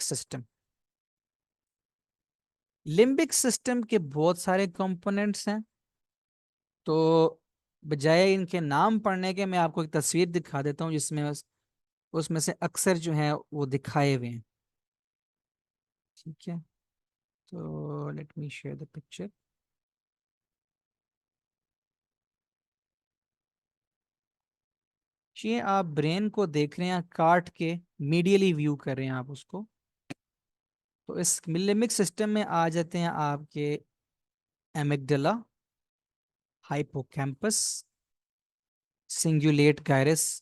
System. Limbic system के बहुत सारे कंपोनेंट्स हैं, तो बजाय इनके नाम पढ़ने के मैं आपको एक तस्वीर दिखा देता हूँ जिसमें उसमें से अक्सर जो है वो दिखाए हुए हैं। ठीक है, तो let me share the picture. ये आप ब्रेन को देख रहे हैं, काट के मीडियली व्यू कर रहे हैं आप उसको। तो इस लिम्बिक सिस्टम में आ जाते हैं आपके एमिगडाला, हाइपोकैम्पस, सिंगुलेट गायरस।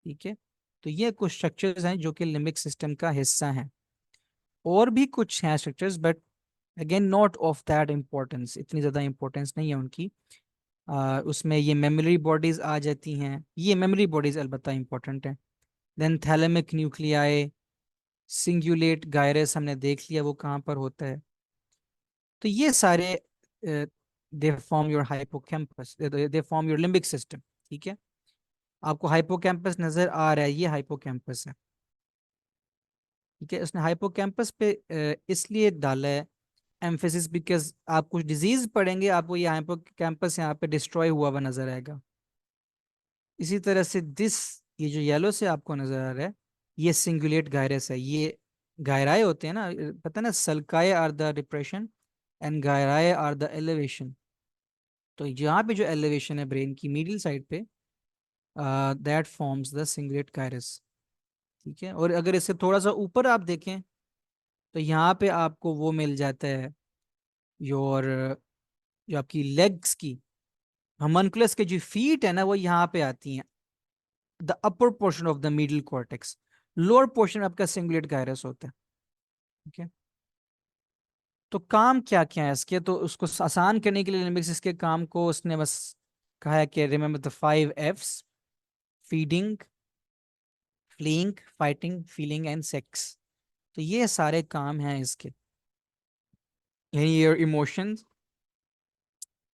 ठीक है, तो ये कुछ स्ट्रक्चर्स हैं जो कि लिम्बिक सिस्टम का हिस्सा हैं। और भी कुछ हैं structures, but again not of that importance, इतनी ज़्यादा इम्पोर्टेंस नहीं है उनकी। उसमें ये मेमोरी बॉडीज आ जाती हैं, ये मेमोरी बॉडीज अलबत्ता इंपॉर्टेंट है। Then thalamic nuclei, cingulate gyrus हमने देख लिया वो कहाँ पर होता है। तो ये सारे they form your hippocampus, they form your limbic system. ठीक है, आपको हाइपोकैम्पस नजर आ रहा है, ये हाइपोकैम्पस है। ठीक है, उसने हाइपोकैम्पस पे इसलिए डाला है एम्फेसिस, बिकॉज आप कुछ डिजीज पढ़ेंगे आपको ये हाइपोकैम्पस यहाँ पे डिस्ट्रॉय हुआ हुआ नजर आएगा। इसी तरह से ये जो येलो से आपको नजर आ रहा है, ये सिंगुलेट गायरस है। ये गायराए होते हैं ना, पता है ना, sulci are the depression and gyri are the elevation. तो यहाँ पे जो एलिवेशन है ब्रेन की मिडिल साइड पे, that forms the cingulate gyrus. ठीक है, और अगर इससे थोड़ा सा ऊपर आप देखें तो यहाँ पे आपको वो मिल जाता है योर, जो आपकी लेग्स की हमनकुलस के जो फीट है ना, वो यहाँ पे आती हैं, the upper portion of the middle cortex. Lower portion आपका सिंगुलेट गायरस होता है। ठीक है, तो काम क्या क्या है इसके, तो उसको आसान करने के लिए लिम्बिक इसके काम को उसने बस कहा है कि remember the 5 F's: feeding, fleeing, fighting, feeling and sex. तो ये सारे काम हैं इसके, यानी your emotions,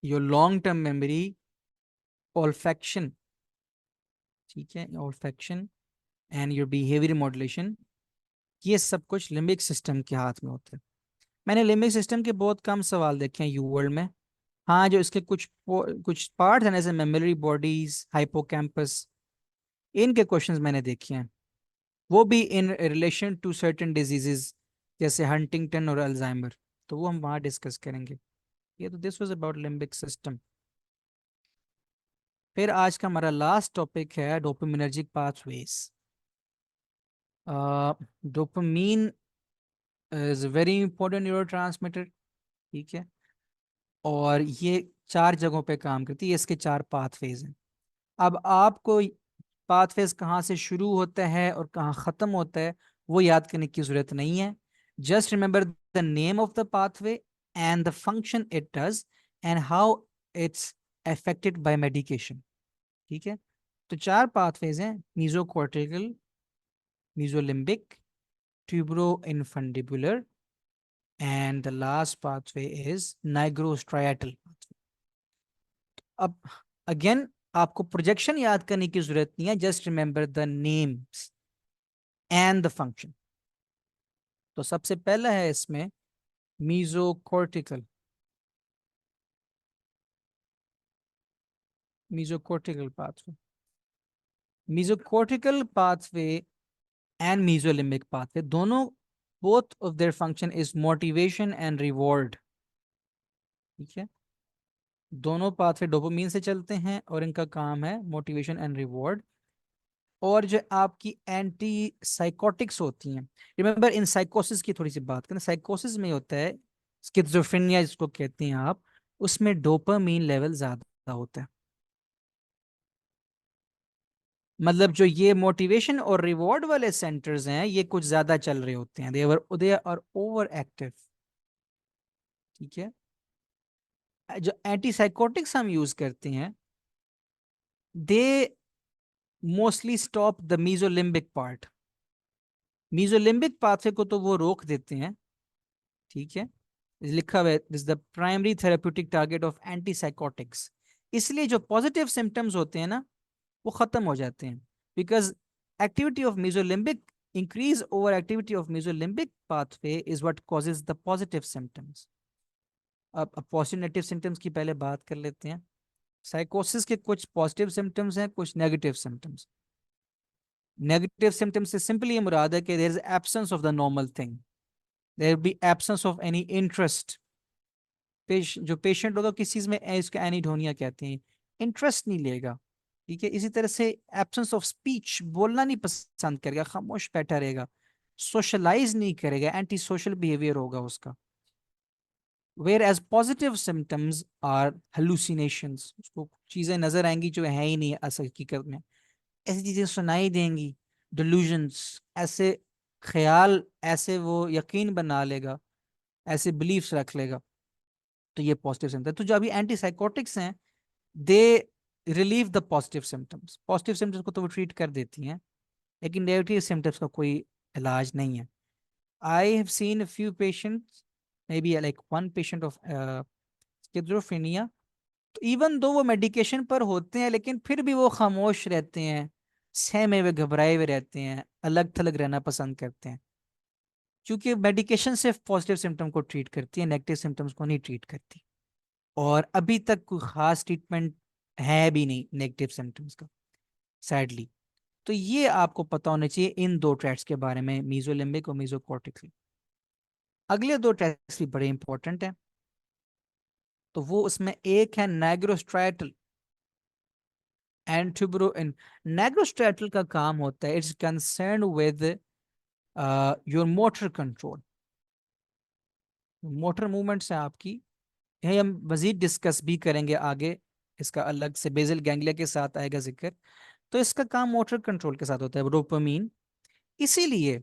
your long term memory, olfaction. ठीक है, olfaction and your behaviour modulation, ये सब कुछ लिम्बिक सिस्टम के हाथ में होता है। मैंने लिम्बिक सिस्टम के बहुत कम सवाल देखे हैं यू वर्ल्ड में। हाँ, जो इसके कुछ पार्ट हैं जैसे मेमोरी बॉडीज, हाइपोकैम्पस, इनके क्वेश्चंस मैंने देखे हैं, वो भी in relation to certain diseases जैसे हंटिंगटन और अल्जाइमर। तो वो हम वहाँ डिस्कस करेंगे। ये तो this was about limbic system. फिर आज का हमारा लास्ट टॉपिक है dopaminergic pathways. Dopamine is very important neurotransmitter. ठीक है, और ये 4 जगहों पे काम करती है, इसके 4 पाथवेज हैं। अब आपको पाथवेज कहाँ से शुरू होता है और कहाँ खत्म होता है वो याद करने की जरूरत नहीं है। Just remember the name of the pathway and the function it does and how it's affected by medication. ठीक है, तो 4 पाथवेज हैं: mesocortical, mesolimbic, tuberoinfundibular, and the last pathway is nigrostriatal. अब अगेन आपको प्रोजेक्शन याद करने की जरूरत नहीं है, just remember the names and the function. तो सबसे पहला है इसमें mesocortical, mesocortical pathway. Mesocortical pathway and mesolimbic pathway दोनों, both of their function is motivation and reward. ठीक है, दोनों पाथवे डोपामीन से चलते हैं और इनका काम है मोटिवेशन एंड रिवॉर्ड। और जो आपकी एंटी साइकोटिक्स होती हैं, रिमेंबर इन साइकोसिस की थोड़ी सी बात करें, साइकोसिस में होता है स्किज़ोफ्रेनिया जिसको कहते हैं आप, उसमें डोपामीन लेवल ज्यादा होता है। मतलब जो ये मोटिवेशन और रिवॉर्ड वाले सेंटर्स हैं ये कुछ ज्यादा चल रहे होते हैं, दे आर ओवर एक्टिव। ठीक है, जो एंटी साइकोटिक्स हम यूज करते हैं, they mostly stop the mesolimbic part. Mesolimbic pathway को तो वो रोक देते हैं। ठीक है, लिखा हुआ है this the primary therapeutic target of anti psychotics. इसलिए जो पॉजिटिव सिम्टम्स होते हैं ना वो खत्म हो जाते हैं, because activity of mesolimbic increase overactivity of mesolimbic pathway is what causes the positive symptoms. अब पॉजिटिव नेगेटिव सिम्टम्स की पहले बात कर लेते हैं. साइकोसिस के कुछ पॉजिटिव सिम्टम्स हैं, कुछ नेगेटिव सिम्टम्स. नेगेटिव सिम्टम्स से सिंपली ये मुराद है कि there is absence of the normal thing, there be absence of any interest. जो पेशेंट होगा किस चीज में, इसको एनीडोनिया कहते हैं, इंटरेस्ट नहीं लेगा. ठीक है. इसी तरह से एब्सेंस ऑफ स्पीच, बोलना नहीं पसंद करेगा, खामोश बैठा रहेगा, सोशलाइज नहीं करेगा, एंटी सोशल बिहेवियर होगा उसका. Whereas positive symptoms are hallucinations, उसको चीजें नजर आएंगी जो है ही नहीं असल हकीकत में, ऐसी चीजें सुनाई देंगी, डिल्यूजन्स, ऐसे ख्याल, ऐसे वो यकीन बना लेगा, ऐसे बिलीफ्स रख लेगा. तो ये पॉजिटिव सिम्टम. तो जो अभी एंटी साइकोटिक्स हैं, they relieve the positive symptoms. Positive symptoms को तो वो ट्रीट कर देती हैं, लेकिन नेगेटिव सिम्टम्स का कोई इलाज नहीं है. I have seen a few patients, may be like one patient of schizophrenia. तो इवन दो वो मेडिकेशन पर होते हैं, लेकिन फिर भी वो खामोश रहते हैं, सहमे हुए घबराए हुए रहते हैं, अलग थलग रहना पसंद करते हैं, क्योंकि मेडिकेशन सिर्फ पॉजिटिव सिम्टम को ट्रीट करती है, नेगेटिव सिम्टम्स को नहीं ट्रीट करती. और अभी तक कोई खास ट्रीटमेंट है भी नहीं नेगेटिव सिम्टम्स का, सैडली. तो ये आपको पता होना चाहिए इन दो ट्रैक्स के बारे में, मीजोलिम्बिक और मीजोकॉर्टिकल. अगले दो ट्रैक्स भी बड़े इंपॉर्टेंट हैं. तो वो उसमें एक है नाइग्रोस्ट्राटल एंड ट्यूबरो. नाइग्रोस्ट्राटल का काम होता है, it's concern with your motor control. Motor movements है आपकी, यही हम मजीद डिस्कस भी करेंगे आगे, इसका अलग से बेसल गैंग्लिया के साथ आएगा जिक्र. तो इसका काम मोटर कंट्रोल के साथ होता है, डोपामीन. इसीलिए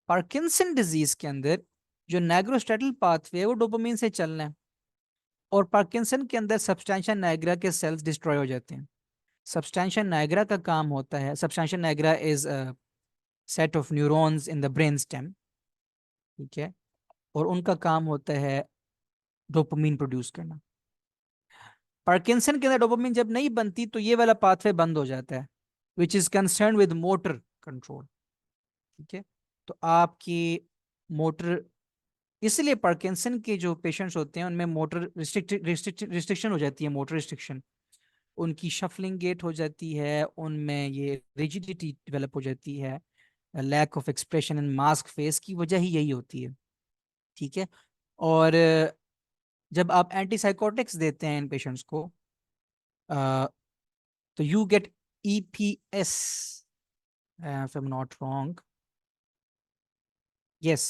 पार्किंसन डिजीज के अंदर जो नाइग्रोस्ट्राटल पाथवे है वो डोपामीन से चलना है. और पार्किंसन के अंदर सब्सटेंशिया नाइग्रा के सेल्स डिस्ट्रॉय हो जाते हैं. सब्सटेंशिया नाइग्रा का काम होता है, substantia Niagara is set of neurons in the brain stem. ठीक है. और उनका काम होता है डोपामीन प्रोड्यूस करना. पार्किंसन के अंदर डोपामीन जब नहीं बनती तो ये वाला पाथवे बंद हो जाता है, which is concern with motor control. ठीक है. तो आपकी मोटर, इसलिए पार्किंसन के जो पेशेंट्स होते हैं उनमें मोटर रिस्ट्रिक्शन हो जाती है, मोटर रिस्ट्रिक्शन, उनकी शफलिंग गेट हो जाती है, उनमें ये रिजिडिटी डेवलप हो जाती है, lack of expression in mask face की वजह ही यही होती है. ठीक है. और जब आप एंटीसाइकोटिक्स देते हैं इन पेशेंट्स को, तो you get EPS, if I'm not wrong. Yes.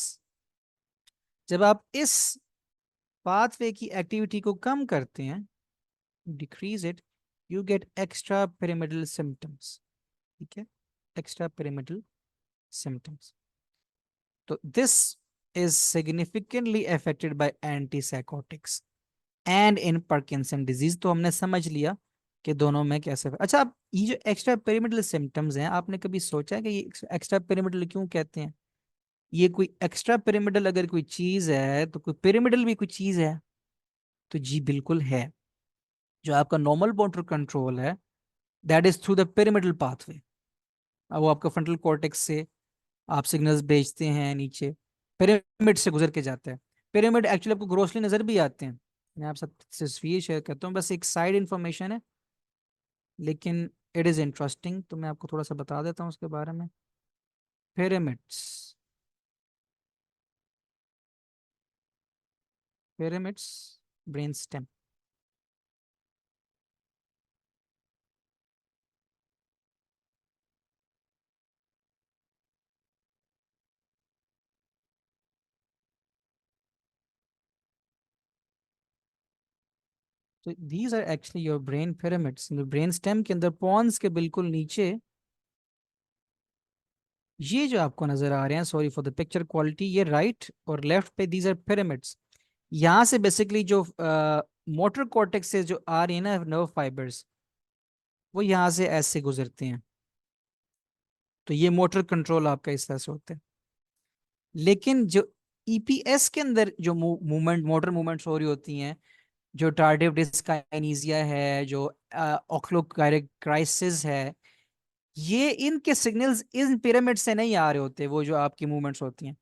जब आप इस पाथवे की एक्टिविटी को कम करते हैं, decrease it, you get extrapyramidal symptoms. ठीक है. Extrapyramidal symptoms. तो this is significantly affected by antipsychotics and in Parkinson disease. तो हमने समझ लिया कि दोनों में कैसे. अच्छा, अब ये जो एक्स्ट्रा पिरामिडल सिम्टम्स हैं, आपने कभी सोचा है कि ये एक्स्ट्रा पिरामिडल क्यों कहते हैं? ये कोई एक्स्ट्रा पिरामिडल अगर कोई चीज है तो कोई पिरामिडल भी कोई चीज है? तो जी बिल्कुल है. जो आपका नॉर्मल मोटर कंट्रोल है, that is through the pyramidal pathway. अब वो आपका फ्रंटल कॉर्टेक्स से आप सिग्नल्स भेजते हैं नीचे, पिरामिड से गुजर के जाता है. पिरामिड एक्चुअली आपको ग्रोसली नजर भी आते हैं, मैं आप सबसे तस्वीर शेयर करता हूँ, बस एक साइड इंफॉर्मेशन है, लेकिन इट इज इंटरेस्टिंग, तो मैं आपको थोड़ा सा बता देता हूँ उसके बारे में. Pyramids, pyramids, brain stem. तो these are actually your brain pyramids. Brain stem के अंदर पॉन्स के बिल्कुल नीचे ये जो आपको नजर आ रहे हैं, sorry for the picture quality, ये राइट और लेफ्ट पे दीज आर पिरामिड्स. यहाँ से बेसिकली जो मोटर कॉर्टेक्स से जो आ रही है ना नर्व फाइबर्स, वो यहाँ से ऐसे गुजरते हैं. तो ये मोटर कंट्रोल आपका इस तरह से होता है. लेकिन जो EPS के अंदर जो मूवमेंट, मोटर मूवमेंट्स हो रही होती हैं, जो टार्डिव डिस्काइनेसिया है, जो ऑक्लोकाइनेसिस है, ये इनके सिग्नल्स इन पिरामिड से नहीं आ रहे होते, वो जो आपकी मूवमेंट्स होती हैं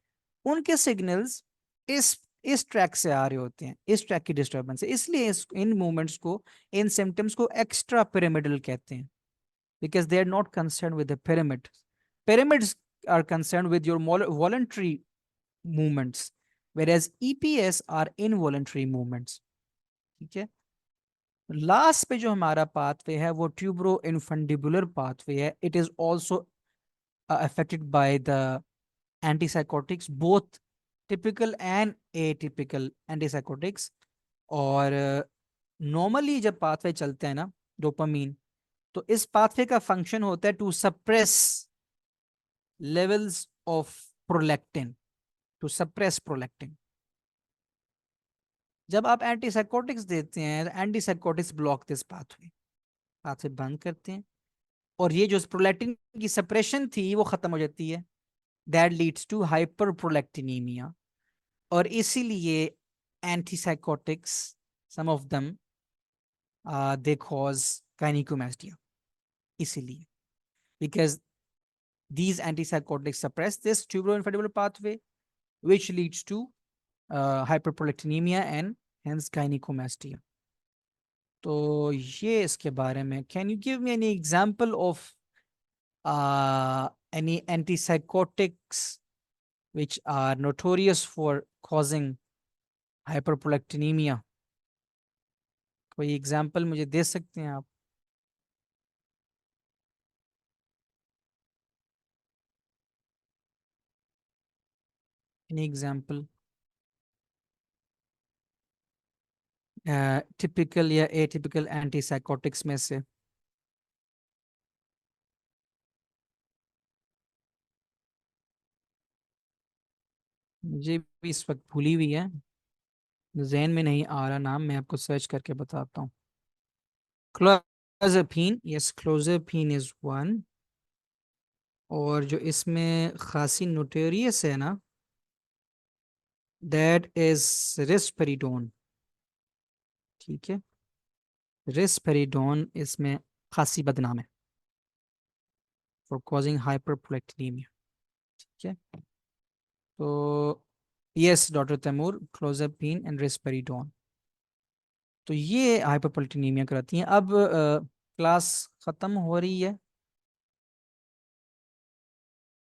उनके सिग्नल्स इस ट्रैक से आ रहे होते हैं, इस ट्रैक की डिस्टरबेंस है, इसलिए इन मूवमेंट्स को, इन सिम्टम्स को एक्स्ट्रा पिरामिडल कहते हैं, because they are not concerned with the pyramid. Pyramids are concerned with your voluntary movements, whereas EPS are involuntary movements. ठीक है। लास्ट पे जो हमारा पाथवे है वो ट्यूबरो इनफंडिबुलर पाथवे है। It is also affected by the antipsychotics, both typical and atypical antipsychotics. और normally जब पाथवे चलते हैं ना डोपामीन, तो इस पाथवे का फंक्शन होता है to suppress levels of prolactin, to suppress prolactin. जब आप एंटीसाइकोटिक्स देते हैं, antipsychotics block this pathway, pathway बंद करते हैं, और ये जो प्रोलैक्टिन की सप्रेशन थी वो खत्म हो जाती है। That leads to hyperprolactinaemia. और इसीलिए antipsychotics, some of them they cause gynaecomastia, इसीलिए, because these antipsychotics suppress this tuberoinflammatory pathway, which leads to hyperprolactinemia and hence gynecomastia. तो ये इसके बारे में, can you give me any example of any antipsychotics which are notorious for causing hyperprolactinemia? कोई example मुझे दे सकते हैं आप? एनी एग्जांपल टिपिकल या एटिपिकल एंटीसाइकोटिक्स में से? मुझे भी इस वक्त भूली हुई है, जहन में नहीं आ रहा नाम, मैं आपको सर्च करके बताता हूँ। क्लोज़ेपिन, यस क्लोज़ेपिन इज वन। और जो इसमें खासी नोटेरियस है ना, दैट इज रिस्पेरिडोन। ठीक है, रिस्पेरिडोन इसमें खासी बदनाम है फॉर कॉजिंग हाइपरप्रोलेक्टिनेमिया। ठीक है, तो यस डॉक्टर तैमूर, क्लोज़ेपिन एंड रिस्पेरिडोन, तो ये हाइपरप्रोलेक्टिनेमिया कराती हैं। अब क्लास ख़त्म हो रही है,